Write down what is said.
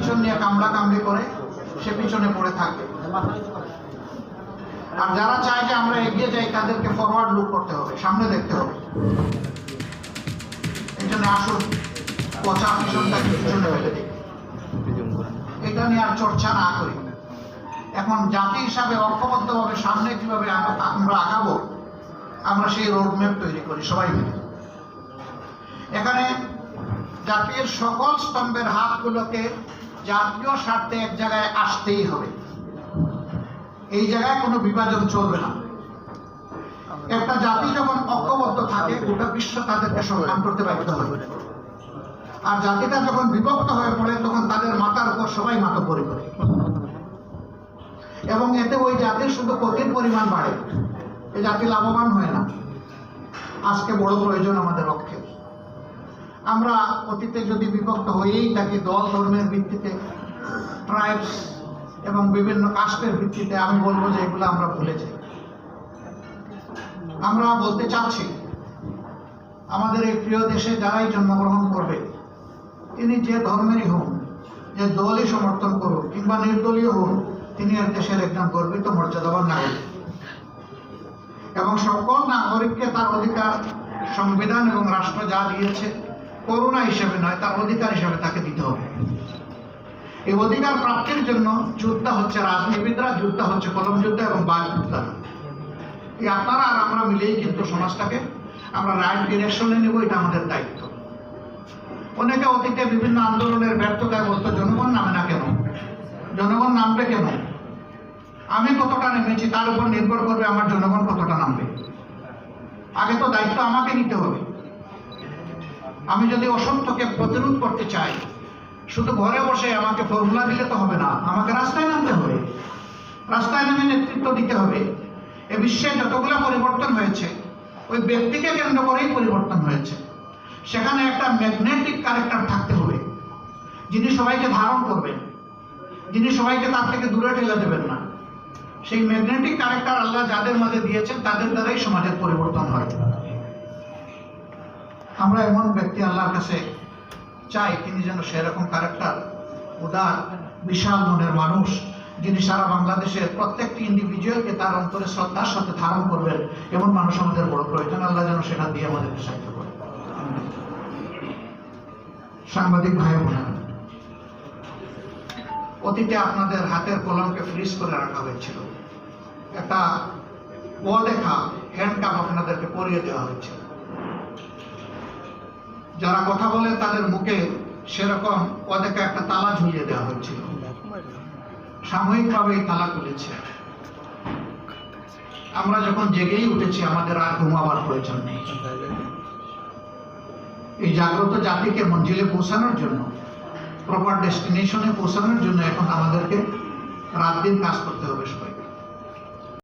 পিছন নিয়ে কামড়া কামড়ি করে সে পিছনে পড়ে থাকবে। আর যারা চায় যে আমরা এগিয়ে যাই তাদেরকে ফরওয়ার্ড লুক করতে হবে, সামনে দেখতে হবে। এই জন্য আসুন পচা পিছনটাকে পিছনে ফেলে দিই, এটা নিয়ে আর চর্চা না করি। এখন জাতি হিসাবে ঐক্যবদ্ধভাবে সামনে কিভাবে আমরা আগাবো, আমরা সেই রোডম্যাপ তৈরি করি সবাই মিলে। এখানে জাতির সকল স্তম্ভের হাতগুলোকে জাতীয় স্বার্থে এক জায়গায় আসতেই হবে। এই জায়গায় কোনো বিভাজন চলবে না। একটা জাতি যখন ঐক্যবদ্ধ থাকে গোটা বিশ্ব তাদেরকে সম্মান করতে বাধ্য হবে। আর জাতিটা যখন বিভক্ত হয়ে পড়ে তখন তাদের মাথার উপর সবাই মাতব্বরি করে, এবং এতে ওই জাতির শুধু ক্ষতির পরিমাণ বাড়ে, এই জাতি লাভবান হয় না। আজকে বড় প্রয়োজন আমাদের পক্ষে। আমরা অতীতে যদি বিভক্ত হয়েই থাকি দল ধর্মের ভিত্তিতে, ট্রাইবস এবং বিভিন্ন কাস্টের ভিত্তিতে, আমি বলবো যে এগুলো আমরা ভুলে যাই। আমরা বলতে চাচ্ছি আমাদের এই প্রিয় দেশে যারাই জন্মগ্রহণ করবে তিনি যে ধর্মেরই হন, যে দলই সমর্থন করুন কিংবা নির্দলীয় হন, তিনি এক দেশের একজন গর্বিত মর্যাদাবান নাগরিক, এবং সকল নাগরিককে তার অধিকার সংবিধান এবং রাষ্ট্র যা দিয়েছে করুণা হিসেবে নয়, তার অধিকার হিসেবে তাকে দিতে হবে। এই অধিকার প্রাপ্তির জন্য যোদ্ধা হচ্ছে রাজনীতিবিদরা, যোদ্ধা হচ্ছে কলম যোদ্ধা এবং বাক যোদ্ধা। এই আপনারা আর আমরা মিলেই কিন্তু সমাজটাকে আমরা রাইট ডিরেকশনে নেব, এটা আমাদের দায়িত্ব। অনেকে অতীতে বিভিন্ন আন্দোলনের ব্যর্থতায় বলতো জনগণ নামে না কেন, জনগণ নামবে কেন? আমি কতটা নেমেছি তার উপর নির্ভর করবে আমার জনগণ কতটা নামবে। আগে তো দায়িত্ব আমাকে নিতে হবে। আমি যদি অসত্যকে প্রতিরোধ করতে চাই, শুধু ঘরে বসে আমাকে ফর্মুলা দিলে তো হবে না, আমাকে রাস্তায় নামতে হবে, রাস্তায় নেমে নেতৃত্ব দিতে হবে। এ বিশ্বে যতগুলো পরিবর্তন হয়েছে ওই ব্যক্তিকে কেন্দ্র করেই পরিবর্তন হয়েছে। সেখানে একটা ম্যাগনেটিক ক্যারেক্টার থাকতে হবে, যিনি সবাইকে ধারণ করবেন, যিনি সবাইকে তার থেকে দূরে ঠেলে দেবেন না। সেই ম্যাগনেটিক ক্যারেক্টার আল্লাহ যাদের মাঝে দিয়েছেন তাদের দ্বারাই সমাজের পরিবর্তন হয়। আমরা এমন ব্যক্তি আল্লাহর কাছে চাই তিনি যেন সেরকম ক্যারেক্টার, উদার বিশাল মনের মানুষ, যিনি সারা বাংলাদেশের প্রত্যেকটি ইন্ডিভিজুয়ালকে তার অন্তরে শ্রদ্ধার সাথে ধারণ করবেন, এমন মানুষ আমাদের বড় প্রয়োজন। আল্লাহ যেন সেটা দিয়ে আমাদেরকে সাহায্য করে। সাংবাদিক ভাই বোনেরা, অতীতে আপনাদের হাতের কলমকে ফ্রিজ করে রাখা হয়েছিল, একটা অদেখা হ্যান্ডকাপ আপনাদেরকে পরিয়ে দেওয়া হয়েছিল। যারা কথা বলে তাদের মুখে সেরকম অদেখা একটা তালা ঝুলিয়ে দেওয়া হয়েছিল। সাময়িকভাবে এই তালা খুলেছে। আমরা যখন জেগেই উঠেছি আমাদের আর ঘুমাবার প্রয়োজন নেই। এই জাগ্রত জাতিকে মঞ্জিলে পৌঁছানোর জন্য, প্রপার ডেস্টিনেশনে পৌঁছানোর জন্য এখন আমাদেরকে রাত দিন কাজ করতে হবে সবাই।